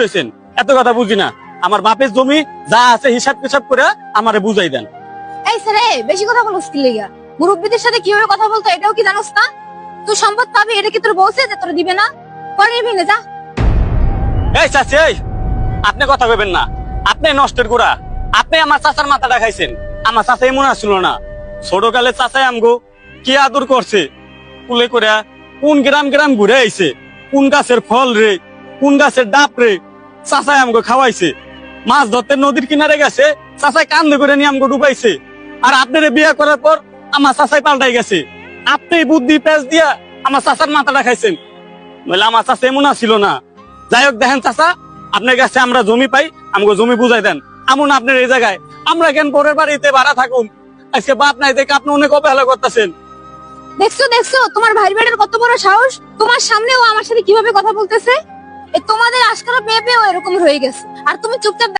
হয়েছেন এত কথা বুঝি না। আমার বাপের জমি যা আছে হিসাব টিসাব করে আমারে বুঝাই দেন। এই স্যারে বেশি কথা বলছ কি লিগা? মুরব্বিদের সাথে কিভাবে কথা বলতো এটাও কি জানোস না? তুই সম্পদ পাবি এটা কি তোর বলছে যে তোর দিবে না? পরে নিবি না, যা। এই চাচি, এই আপনি কথা কইবেন না। আপনি নষ্টের গোড়া। আপনি আমার চাচার মাথাটা খাইছেন। আমার চাচা এমন আসছিল না। ছোটকালে চাচাই আমগো কি আদর করছে, কুলে করে কোন গ্রাম গ্রাম ঘুরে আইছে, কোন গাছের ফল রে, কোন গাছের ডাব রে চাচাই আমগো খাওয়াইছে। মাছ ধরতে নদীর কিনারে গেছে, চাচাই কান্দে করে নিয়ে আমগো ডুবাইছে। আর আপনার বিয়ে করার পর আমার চাচাই পাল্টাই গেছে। আপনি বুদ্ধি পেঁচ দিয়া আমার চাচার মাথাটা খাইছেন। বলে আমার চাচা এমন আসছিল না। যাই হোক, দেখেন চাচা, আপনার কাছে আমরা জমি পাই, আমাকে জমি বুঝাই দেন। এমন আপনার এই জায়গায় আমরা কেন পরের বাড়িতে ভাড়া থাকুন? আজকে বাপ নাই দেখে আপনি অনেক অবহেলা করতেছেন। দেখছো দেখছো তোমার ভাই বেটার কত বড় সাহস! তোমার সামনেও আমার সাথে কিভাবে কথা বলতেছে। তোমাদের আজকাল পেয়ে পেয়ে এরকম হয়ে গেছে, আর তুমি চুপচাপ